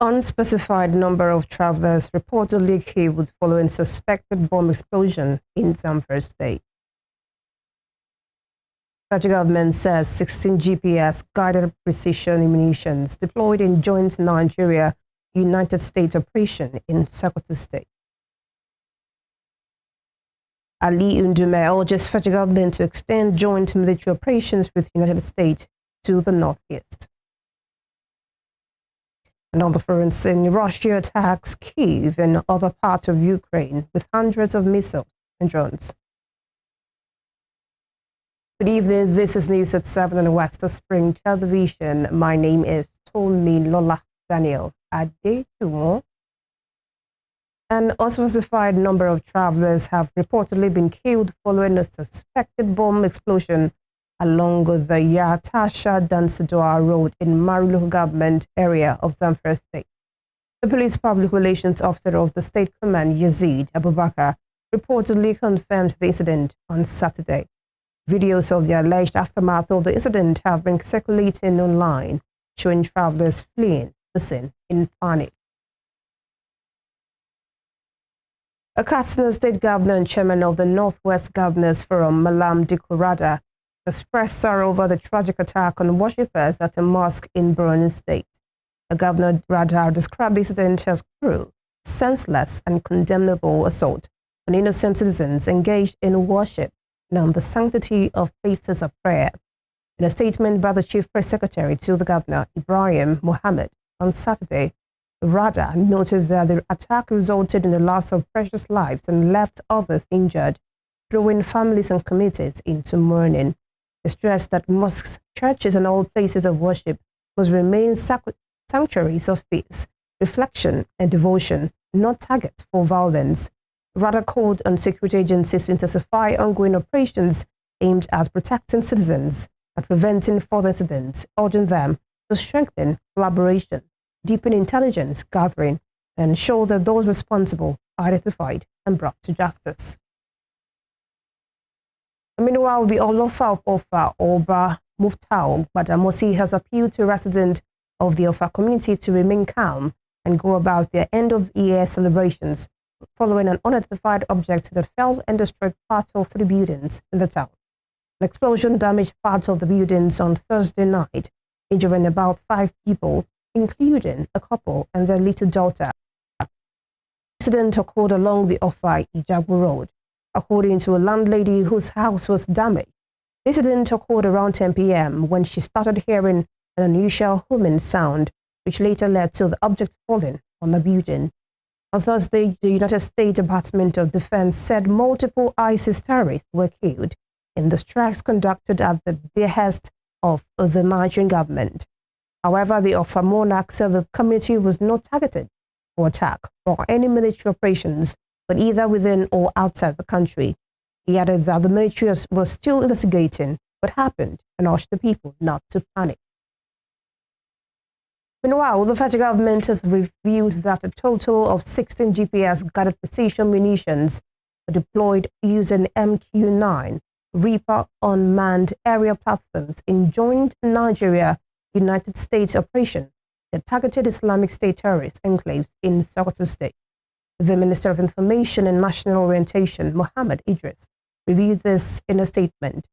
unspecified number of travelers reportedly killed following suspected bomb explosion in Zamfara State. Federal government says 16 GPS-guided precision munitions deployed in joint Nigeria-United States operation in Startimes State. Ali Ndume urges federal government to extend joint military operations with United States to the northeast. And on the foreign scene, Russia attacks Kyiv and other parts of Ukraine with hundreds of missiles and drones. Good evening, this is News at 7 on West Spring Television. My name is Tomilola Daniel Adetumo. An unspecified number of travelers have reportedly been killed following a suspected bomb explosion along the Yar'Tasha Dansadau Road in Maru local government area of Zamfara State. The police public relations officer of the state command, Yazid Abubakar, reportedly confirmed the incident on Saturday. Videos of the alleged aftermath of the incident have been circulating online, showing travelers fleeing the scene in panic. A Katsina State Governor and chairman of the Northwest Governors Forum, Malam Dikurada, expressed sorrow over the tragic attack on worshippers at a mosque in Borno State. The governor Radar described the incident as cruel, senseless, and condemnable assault on innocent citizens engaged in worship and on the sanctity of places of prayer. In a statement by the Chief Press Secretary to the Governor, Ibrahim Mohammed, on Saturday, Radar noted that the attack resulted in the loss of precious lives and left others injured, throwing families and communities into mourning. He stressed that mosques, churches, and all places of worship must remain sanctuaries of peace, reflection, and devotion, not targets for violence. Radar called on security agencies to intensify ongoing operations aimed at protecting citizens and preventing further incidents, urging them to strengthen collaboration, deepen intelligence gathering, and ensure that those responsible are identified and brought to justice. Meanwhile, the Olofa of Ofa, Oba Muftau Badamosi, has appealed to residents of the Ofa community to remain calm and go about their end-of-year celebrations following an unidentified object that fell and destroyed parts of 3 buildings in the town. An explosion damaged parts of the buildings on Thursday night, injuring about 5 people, including a couple and their little daughter. The incident occurred along the Dansadau Road, according to a landlady whose house was damaged. The incident occurred around 10 p.m. when she started hearing an unusual humming sound, which later led to the object falling on the building. On Thursday, the United States Department of Defense said multiple ISIS terrorists were killed in the strikes conducted at the behest of the Nigerian government. However, the Ofa monarch said the community was not targeted for attack or any military operations, but either within or outside the country. He added that the military was still investigating what happened and urged the people not to panic. Meanwhile, the federal government has revealed that a total of 16 GPS-guided precision munitions were deployed using MQ-9 Reaper unmanned aerial platforms in joint Nigeria-United States operation that targeted Islamic State terrorist enclaves in Startimes State. The Minister of Information and National Orientation, Mohammed Idris, reviewed this in a statement.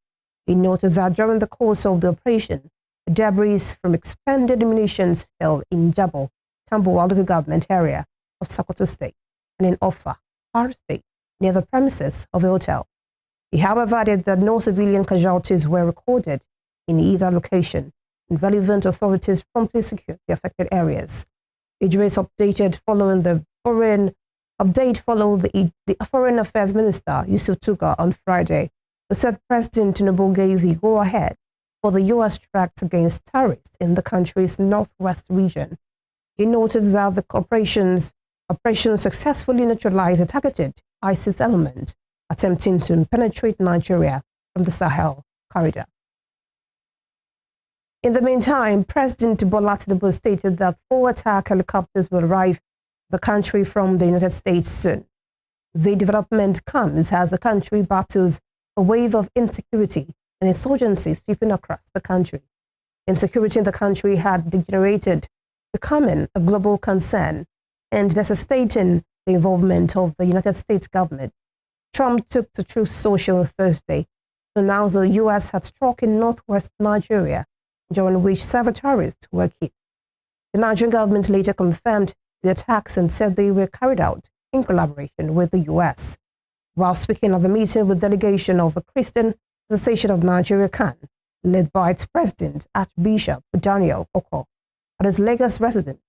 He noted that during the course of the operation, debris from expended munitions fell in Jabo, Tambuwal local government area of Startimes State, and in Ofa, Kwara State, near the premises of a hotel. He, however, added that no civilian casualties were recorded in either location, and relevant authorities promptly secured the affected areas. Idris updated following the Foreign Affairs Minister, Yusuf Tuga, on Friday, who said President Tinubu gave the go-ahead for the U.S. strikes against terrorists in the country's northwest region. He noted that the operation successfully neutralized a targeted ISIS element attempting to penetrate Nigeria from the Sahel corridor. In the meantime, President Bola Tinubu stated that 4 attack helicopters will arrive in the country from the United States soon. The development comes as the country battles a wave of insecurity and insurgency sweeping across the country. Insecurity in the country had degenerated becoming a global concern and necessitating the involvement of the United States government. Trump took to Truth Social on Thursday to announce the U.S. had struck in northwest Nigeria, during which several terrorists were killed. The Nigerian government later confirmed the attacks and said they were carried out in collaboration with the U.S. While speaking at the meeting with delegation of the Christian Association of Nigeria (CAN), led by its president, Archbishop Daniel Oko, at his Lagos residence,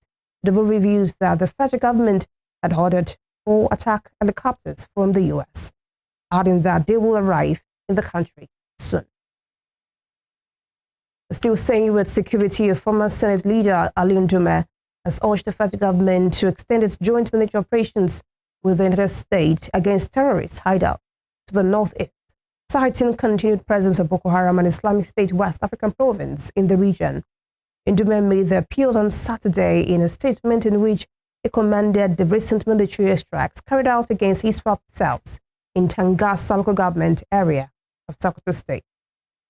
the bill reviews that the federal government had ordered 4 attack helicopters from the U.S., adding that they will arrive in the country soon. Still staying with security, a former Senate leader, Ali Ndume, has urged the federal government to extend its joint military operations with the United States against terrorist hideouts to the northeast, citing continued presence of Boko Haram and Islamic State West African province in the region. Ndume made the appeal on Saturday in a statement in which he commended the recent military airstrikes carried out against ISWAP cells in Tangassa local government area of Sokoto State.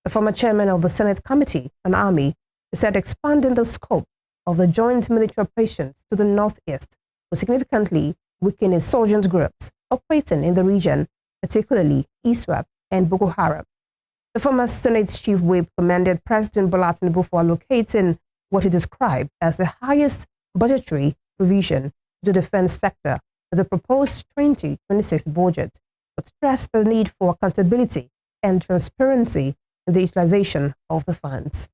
The former chairman of the Senate Committee on Army said expanding the scope of the joint military operations to the northeast will significantly weaken insurgent groups operating in the region, particularly ISWAP and Boko Haram. The former Senate chief whip commended President Bola Tinubu for allocating what he described as the highest budgetary provision to the defense sector with the proposed 2026 budget, but stressed the need for accountability and transparency in the utilization of the funds.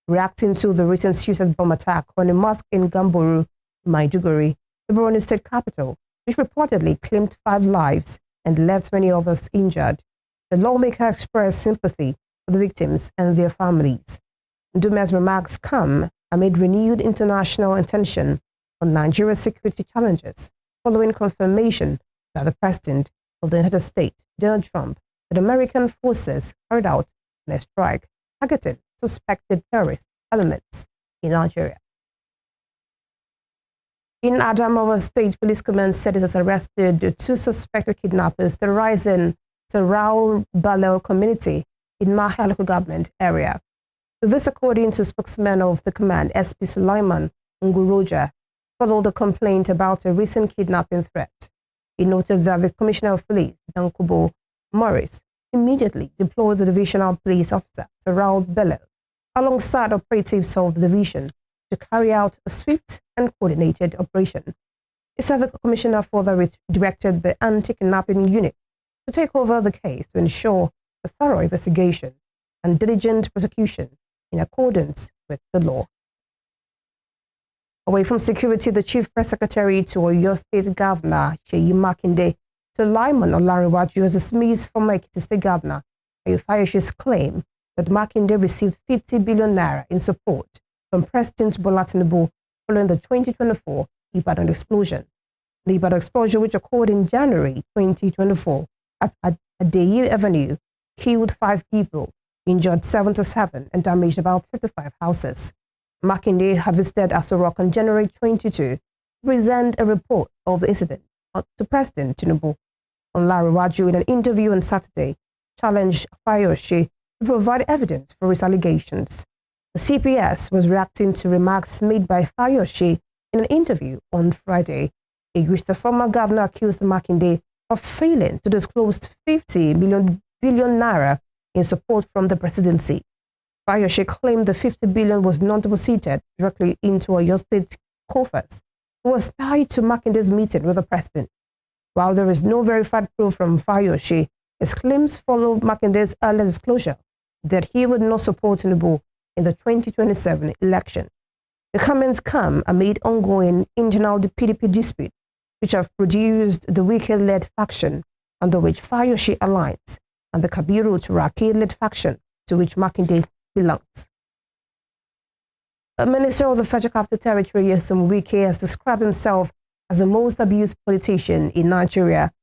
Reacting to the recent suicide bomb attack on a mosque in Gamboru, Maiduguri, the Borno state capital, which reportedly claimed 5 lives and left many others injured, the lawmaker expressed sympathy for the victims and their families. Ndume's remarks come amid renewed international attention on Nigeria's security challenges, following confirmation by the President of the United States, Donald Trump, that American forces carried out a strike targeting suspected terrorist elements in Nigeria. In Adamawa State, police command said it has arrested 2 suspected kidnappers terrorizing the Raul Balel community in Mahia local government area. This, according to spokesman of the command, SP Sulaiman Nguroja, followed a complaint about a recent kidnapping threat. He noted that the Commissioner of Police, Dankubo Morris, immediately deployed the divisional police officer, Raul Balel, alongside operatives of the division to carry out a swift and coordinated operation. He said the commissioner further directed the anti-kidnapping unit to take over the case to ensure a thorough investigation and diligent prosecution in accordance with the law. Away from security, the chief press secretary to Oyo State Governor, Seyi Makinde, Sulaiman Olariwaju, has dismissed former Ekiti State Governor Ayofayoshe's claim that Makinde received 50 billion naira in support from President Bola Tinubu following the 2024 Ibadan explosion. The Ibadan explosion, which occurred in January 2024 at Adeyi Avenue, killed 5 people, injured 77, and damaged about 55 houses. Makinde had visited Aso Rock on January 22 to present a report of the incident to President Tinubu. Olariwaju, in an interview on Saturday, challenged Fayoshe to provide evidence for his allegations. The CPS was reacting to remarks made by Fayoshe in an interview on Friday, in which the former governor accused Makinde of failing to disclose 50 billion naira in support from the presidency. Fayoshe claimed the 50 billion was not deposited directly into Oyo State coffers. It was tied to Makinde's meeting with the president. While there is no verified proof from Fayoshe, his claims follow Makinde's earlier disclosure that he would not support Tinubu in the 2027 election. The comments come amid ongoing internal PDP dispute, which have produced the Wike-led faction under which Fayoshe aligns and the Kabiru Turaki-led faction to which Makinde belongs. A minister of the Federal Capital Territory, Nyesom Wike, has described himself as the most abused politician in Nigeria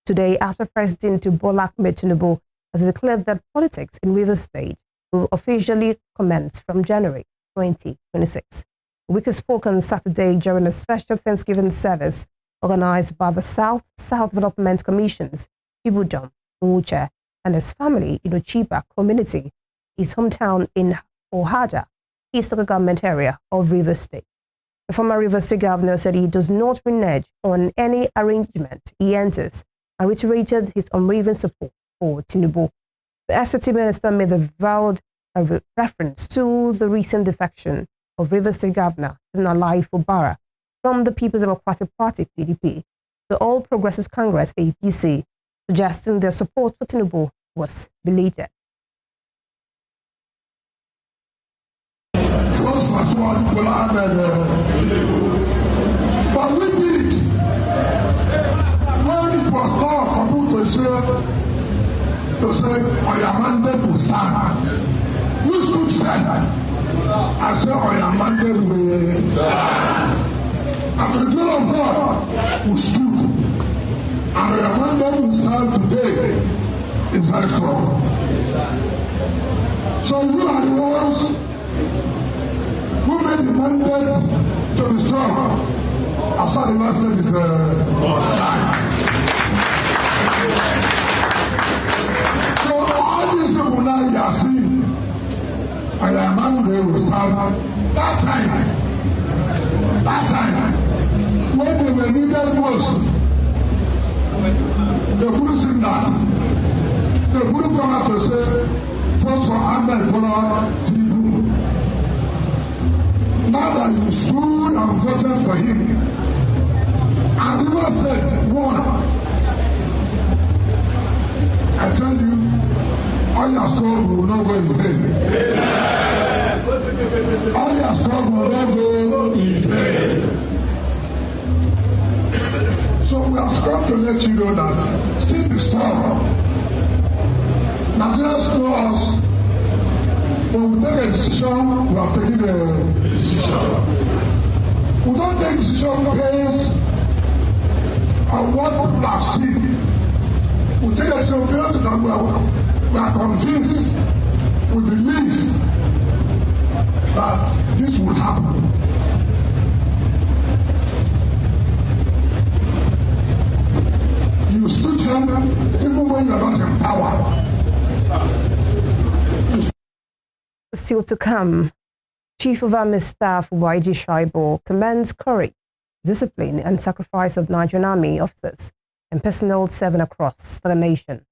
today after President Bola Ahmed Tinubu has declared that politics in Rivers State will officially commence from January 2026. Wike spoke on Saturday during a special Thanksgiving service organized by the South Development Commission's Ibudom, Nwuche, and his family in Ochiba community, his hometown in Ohada, East Local Government area of Rivers State. The former Rivers State governor said he does not renege on any arrangement he enters and reiterated his unwavering support for Tinubu. The FCT minister made a valid reference to the recent defection of Rivers State Governor Nalai Fubara from the People's Democratic Party (PDP) the All Progressives Congress (APC), suggesting their support for Tinubu was belated. But we did. When it was time for people to say, I am mandate to stand. You should stand. I say, I am mandate to stand. And the glory of God will stood. And I am mandate to stand today is very strong. So you are the ones who made the mandate to be strong. I saw the master is stand. So all these people now you are seeing, and their mandate will stand. That time, when they were needed most, they couldn't sing that. They couldn't come out to say, first for Ahmed Bola Tinubu. Now that you stood and voted for him, and River State won, I tell you, all your struggle will not go in vain. All your struggle will not go in vain. So we have come to let you know that still be strong. Nigerians know us. When we take a decision, we have taken a decision. We don't take decision based on what people have seen. We take a decision based on we are convinced, we believe that this will happen. You stood firm even when you are not in power. Still to come, Chief of Army Staff YG Shaibo commends courage, discipline and sacrifice of Nigerian Army officers and personnel serving across the nation.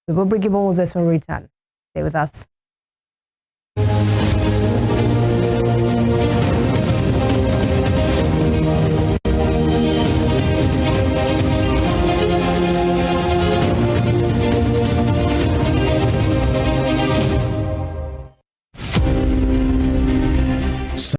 We will bring you more of this when we return. Stay with us.